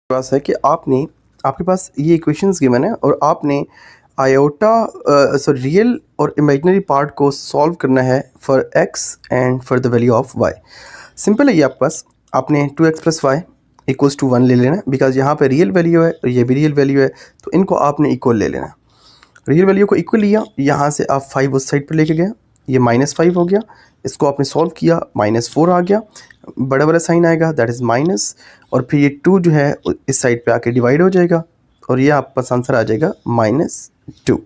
पास है कि आपके पास ये इक्वेशंस गिवन है और आपने आयोटा रियल और इमेजिनरी पार्ट को सॉल्व करना है for X and for the value of Y. Simple है ये आपके पास। आपने 2x plus Y equals to 1 ले लेना बिकॉज यहाँ पे रियल वैल्यू है और ये भी रियल वैल्यू है, तो इनको आपने इक्वल ले लेना। रियल वैल्यू को इक्वल लिया, यहाँ से आप 5 उस साइड पर लेके गए, ये -5 हो गया। इसको आपने सॉल्व किया, -4 आ गया, बड़ा वाला साइन आएगा दैट इज़ माइनस, और फिर ये 2 जो है इस साइड पे आके डिवाइड हो जाएगा और ये आपका आंसर आ जाएगा -2।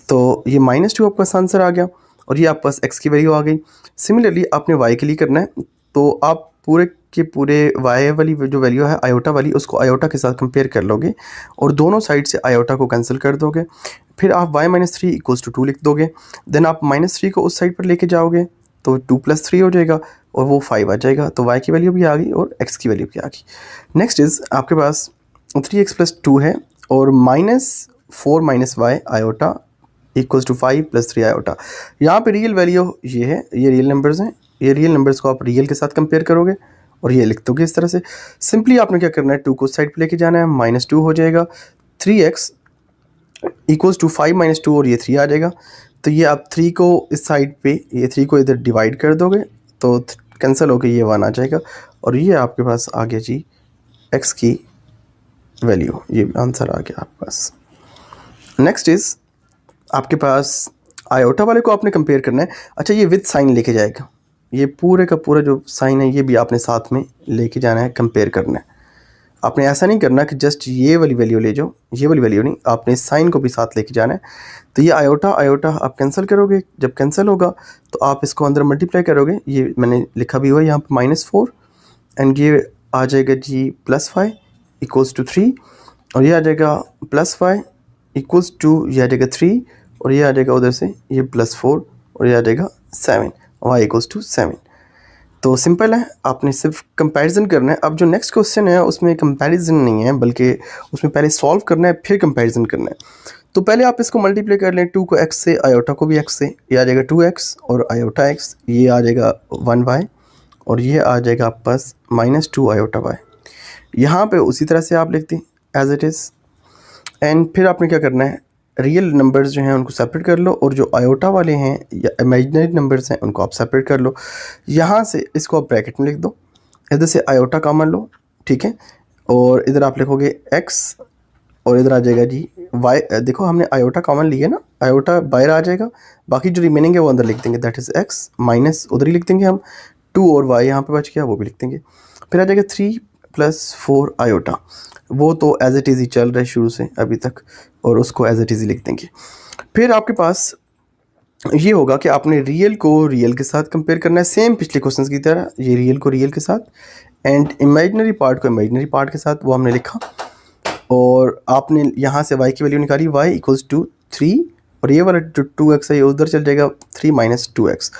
तो ये -2 आपका आंसर आ गया और ये आपके पास x की वैल्यू आ गई। सिमिलरली आपने y के लिए करना है, तो आप पूरे के पूरे y वाली जो वैल्यू है आयोटा वाली, उसको आयोटा के साथ कंपेयर कर लोगे और दोनों साइड से आयोटा को कैंसिल कर दोगे। फिर आप y-3 इक्वल्स टू 2 लिख दोगे। देन आप -3 को उस साइड पर लेके जाओगे तो 2 + 3 हो जाएगा और वो 5 आ जाएगा। तो y की वैल्यू भी आ गई और x की वैल्यू भी आ गई। नेक्स्ट इज़ आपके पास 3x + 2 है और -4 - y iota equals to 5 + 3 iota. यहाँ पे रियल वैल्यू ये है, ये रियल नंबर्स हैं। ये रियल नंबर्स को आप रियल के साथ कंपेयर करोगे और ये लिख दोगे इस तरह से। सिंपली आपने क्या करना है, 2 को साइड पे लेके जाना है, -2 हो जाएगा। 3x इक्वल्स टू 5 - 2 और ये 3 आ जाएगा। तो ये आप 3 को इस साइड पे, ये 3 को इधर डिवाइड कर दोगे तो कैंसिल होकर ये 1 आ जाएगा और ये आपके पास आ गया जी x की वैल्यू। ये आंसर आ गया आपके पास। नेक्स्ट इज़ आपके पास आयोटा वाले को आपने कंपेयर करना है। अच्छा, ये विद साइन लेके जाएगा, ये पूरे का पूरा जो साइन है ये भी आपने साथ में लेके जाना है, कंपेयर करना है। आपने ऐसा नहीं करना कि जस्ट ये वाली वैल्यू ले जाओ, ये वाली वैल्यू नहीं, आपने साइन को भी साथ लेके जाना है। तो ये आयोटा आयोटा आप कैंसिल करोगे, जब कैंसिल होगा तो आप इसको अंदर मल्टीप्लाई करोगे। ये मैंने लिखा भी हुआ है यहाँ पर -4 एंड ये आ जाएगा जी +5 इक्वल्स टू 3 और ये आ जाएगा +5 इक्वल्स टू, ये आ जाएगा 3 और ये आ जाएगा उधर से ये +4 और ये आ जाएगा 7, y इक्वल्स टू 7। तो सिंपल है, आपने सिर्फ कंपैरिजन करना है। अब जो नेक्स्ट क्वेश्चन है उसमें कंपैरिजन नहीं है, बल्कि उसमें पहले सॉल्व करना है फिर कंपैरिजन करना है। तो पहले आप इसको मल्टीप्लाई कर लें, 2 को x से, आयोटा को भी x से, ये आ जाएगा 2x और आयोटा x, ये आ जाएगा 1y और ये आ जाएगा आपके पास -2 आयोटा y। यहाँ पे उसी तरह से आप लिखते हैं एज इट इज़ एंड फिर आपने क्या करना है, रियल नंबर्स जो हैं उनको सेपरेट कर लो और जो आयोटा वाले हैं या इमेजिनरी नंबर्स हैं उनको आप सेपरेट कर लो। यहाँ से इसको आप ब्रैकेट में लिख दो, इधर से आयोटा कॉमन लो, ठीक है, और इधर आप लिखोगे x और इधर आ जाएगा जी y। देखो हमने आयोटा कॉमन लिया ना, आयोटा बाहर आ जाएगा, बाकी जो रिमेनिंग है वो अंदर लिख देंगे दैट इज़ x माइनस उधर ही लिख देंगे हम 2 और y यहाँ पे बच गया वो भी लिख देंगे। फिर आ जाएगा 3 + 4 आयोटा, वो तो एज इट इज़ ही चल रहा है शुरू से अभी तक और उसको एज इट इज़ ही लिख देंगे। फिर आपके पास ये होगा कि आपने रियल को रियल के साथ कंपेयर करना है, सेम पिछले क्वेश्चन की तरह, ये रियल को रियल के साथ एंड इमेजिनरी पार्ट को इमेजिनरी पार्ट के साथ, वो हमने लिखा। और आपने यहाँ से y की वैल्यू निकाली, y इक्वल्स टू 3 और ये वाला जो 2x है ये उधर चल जाएगा 3 - 2x।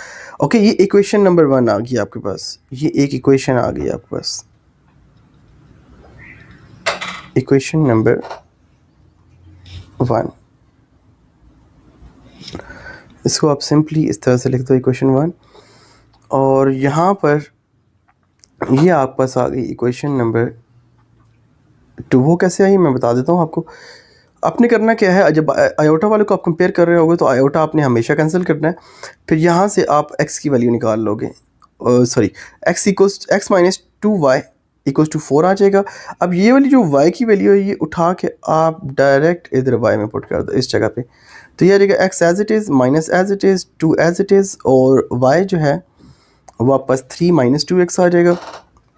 ओके, ये इक्वेशन नंबर 1 आ गई आपके पास, ये एक इक्वेशन आ गई आपके पास, इक्वेशन नंबर 1। इसको आप सिंपली इस तरह से लिख दो इक्वेशन 1 और यहाँ पर ये आपके पास आ गई इक्वेशन नंबर 2। वो कैसे आई मैं बता देता हूँ आपको। आपने करना क्या है, जब आयोटा वाले को आप कंपेयर कर रहे होगे तो आयोटा आपने हमेशा कैंसिल करना है। फिर यहाँ से आप x की वैल्यू निकाल लोगे, sorry x - 2y equals to 4 आ जाएगा। अब ये वाली जो y की वैल्यू है ये उठा के आप डायरेक्ट इधर y में पुट कर दो इस जगह पे, तो ये आ जाएगा x as it is minus as it is 2 as it is और y जो है वो वापस 3 - 2x आ जाएगा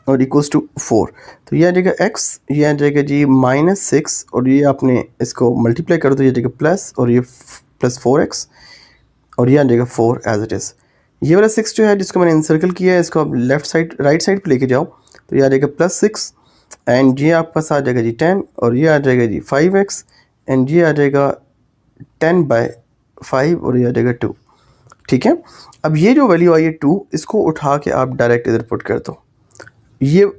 और इक्वल्स टू 4। तो ये आ जाएगा x, ये आ जाएगा जी -6 और ये आपने इसको मल्टीप्लाई कर दो, ये आ जाएगा प्लस और ये +4x और ये आ जाएगा 4 एज इट इज़। ये वाला 6 जो है जिसको मैंने इंसर्कल किया है इसको आप लेफ्ट साइड राइट साइड पे लेके जाओ, तो ये आ जाएगा +6 एंड ये आपके पास आ जाएगा जी 10 और ये आ जाएगा जी 5x एंड ये आ जाएगा 10/5 और ये आ जाएगा 2, ठीक है। अब ये जो वैल्यू आई है 2, इसको उठा के आप डायरेक्ट इधर पुट कर दो, ये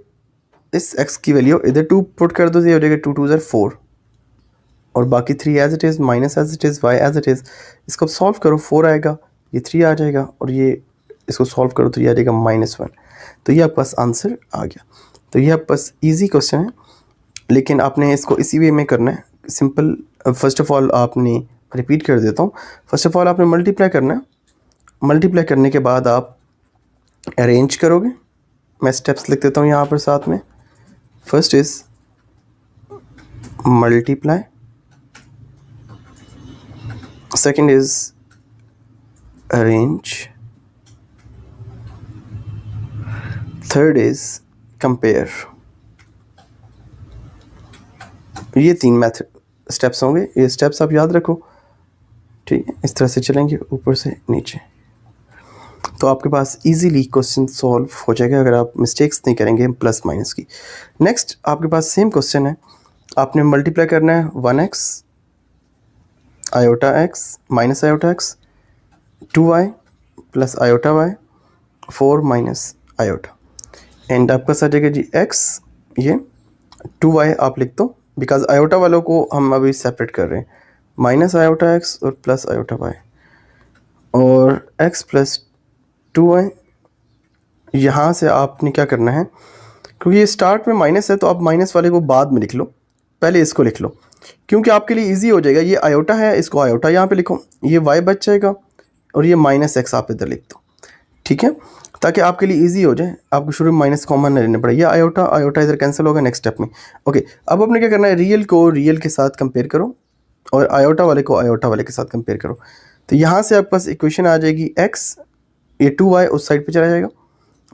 इस x की वैल्यू इधर 2 पुट कर दो, ये हो जाएगा 2 × 2 = 4 और बाकी 3 as it is minus as it is y as it is. इसको सॉल्व करो 4 आएगा, ये 3 आ जाएगा और ये इसको सॉल्व करो तो ये आ जाएगा -1। तो ये आपके पास आंसर आ गया। तो ये आपके पास ईजी क्वेश्चन है लेकिन आपने इसको इसी वे में करना है, सिंपल। फर्स्ट ऑफ ऑल आपने, रिपीट कर देता हूँ, फर्स्ट ऑफ ऑल आपने मल्टीप्लाई करना है। मल्टीप्लाई करने के बाद आप अरेंज करोगे। मैं स्टेप्स लिख देता हूँ यहाँ पर साथ में। First is multiply, second is arrange, third is compare. ये 3 मेथड स्टेप्स होंगे। ये स्टेप्स आप याद रखो, ठीक है। इस तरह से चलेंगे ऊपर से नीचे, तो आपके पास इजीली क्वेश्चन सॉल्व हो जाएगा अगर आप मिस्टेक्स नहीं करेंगे प्लस माइनस की। नेक्स्ट आपके पास सेम क्वेश्चन है, आपने मल्टीप्लाई करना है 1x iota x minus iota x, 2y plus iota y, 4 minus iota, and आपके पास आ जाएगा जी x, ये 2y आप लिख दो बिकॉज आयोटा वालों को हम अभी सेपरेट कर रहे हैं, माइनस आयोटा x और प्लस आयोटा y, और x प्लस 2y। यहाँ से आपने क्या करना है, क्योंकि ये स्टार्ट में माइनस है तो आप माइनस वाले को बाद में लिख लो, पहले इसको लिख लो क्योंकि आपके लिए इजी हो जाएगा। ये आयोटा है, इसको आयोटा यहाँ पे लिखो, ये y बच जाएगा और ये माइनस x आप इधर लिख दो, ठीक है, ताकि आपके लिए इजी हो जाए, आपको शुरू में माइनस कॉमन नहीं लेना पड़े। ये आयोटा आयोटा इधर कैंसिल होगा नेक्स्ट स्टेप में। ओके, अब आपने क्या करना है, रियल को रियल के साथ कंपेयर करो और आयोटा वाले को आयोटा वाले के साथ कंपेयर करो। तो यहाँ से आपके पास इक्वेशन आ जाएगी x, ये 2y उस साइड पे चला जाएगा,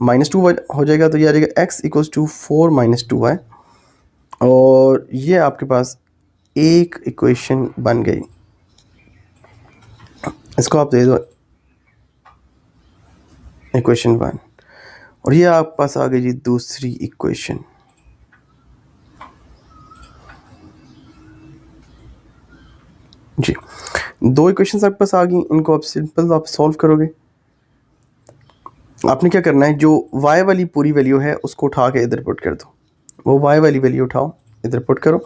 माइनस 2 हो जाएगा, तो ये आ जाएगा x equals to 4 minus 2y, और ये आपके पास एक इक्वेशन बन गई। इसको आप दे दो इक्वेशन 1, और ये आपके पास आ गई जी दूसरी इक्वेशन। जी, 2 इक्वेशंस आपके पास आ गई, इनको आप सिंपल आप सॉल्व करोगे। आपने क्या करना है, जो y वाली पूरी वैल्यू है उसको उठा के इधर पुट कर दो, वो y वाली वैल्यू उठाओ इधर पुट करो,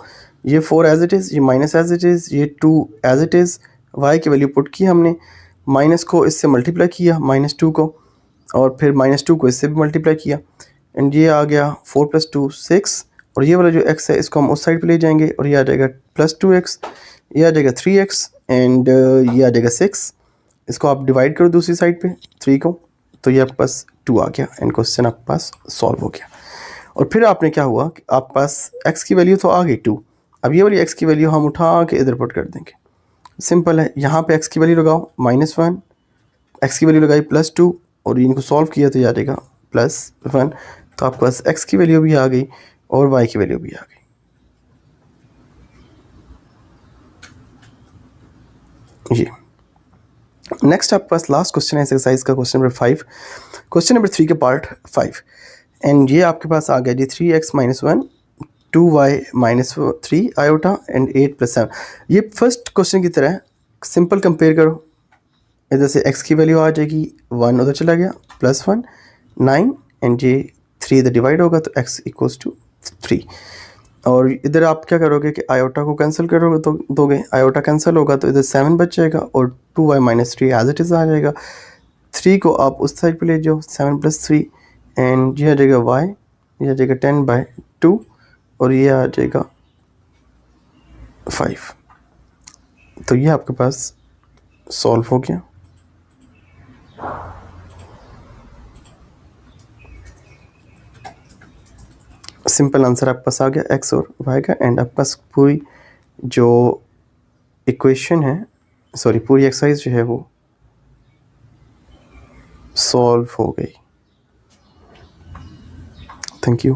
ये 4 एज इट इज़, ये माइनस एज इट इज़, ये 2 एज इट इज़, y की वैल्यू पुट की हमने, माइनस को इससे मल्टीप्लाई किया माइनस 2 को, और फिर माइनस 2 को इससे भी मल्टीप्लाई किया, एंड ये आ गया 4 प्लस 2 6, और ये वाला जो x है इसको हम उस साइड पे ले जाएंगे और ये आ जाएगा प्लस 2x, ये आ जाएगा 3x, एंड ये आ जाएगा 6। इसको आप डिवाइड करो दूसरी साइड पे 3 को, तो ये आपके पास 2 आ गया, एंड क्वेश्चन आपके पास सॉल्व हो गया। और फिर आपने क्या हुआ कि आपके पास x की वैल्यू तो आ गई 2, अब ये वाली x की वैल्यू हम उठा के इधर पुट कर देंगे। सिंपल है, यहाँ पे x की वैल्यू लगाओ -1, x की वैल्यू लगाई +2, और इनको सॉल्व किया तो ये आ जाएगा +1, तो आपके पास x की वैल्यू भी आ गई और y की वैल्यू भी आ गई। जी, नेक्स्ट आपके पास लास्ट क्वेश्चन है एक्सरसाइज का, क्वेश्चन नंबर 5, क्वेश्चन नंबर 3 का पार्ट 5, एंड ये आपके पास आ गया जी 3x - 1, 2y - 3 आयोटा, एंड 8 + 7। ये फर्स्ट क्वेश्चन की तरह सिंपल कंपेयर करो, इधर से x की वैल्यू आ जाएगी 1 उधर चला गया, +1 9, एंड ये 3 इधर डिवाइड होगा तो x इक्वल्स टू 3, और इधर आप क्या करोगे कि आयोटा को कैंसिल करोगे तो दोगे, आयोटा कैंसिल होगा तो इधर 7 बच जाएगा, और 2y - 3 एज इट इज़ आ जाएगा, 3 को आप उस साइड पे ले जाओ 7 + 3, एंड ये आ जाएगा y, ये आ जाएगा 10/2, और ये आ जाएगा 5। तो ये आपके पास सॉल्व हो गया। सिंपल आंसर आपके पास आ गया x और y का, एंड आपके पास पूरी जो इक्वेशन है, सॉरी पूरी एक्सरसाइज जो है वो सॉल्व हो गई। Thank you.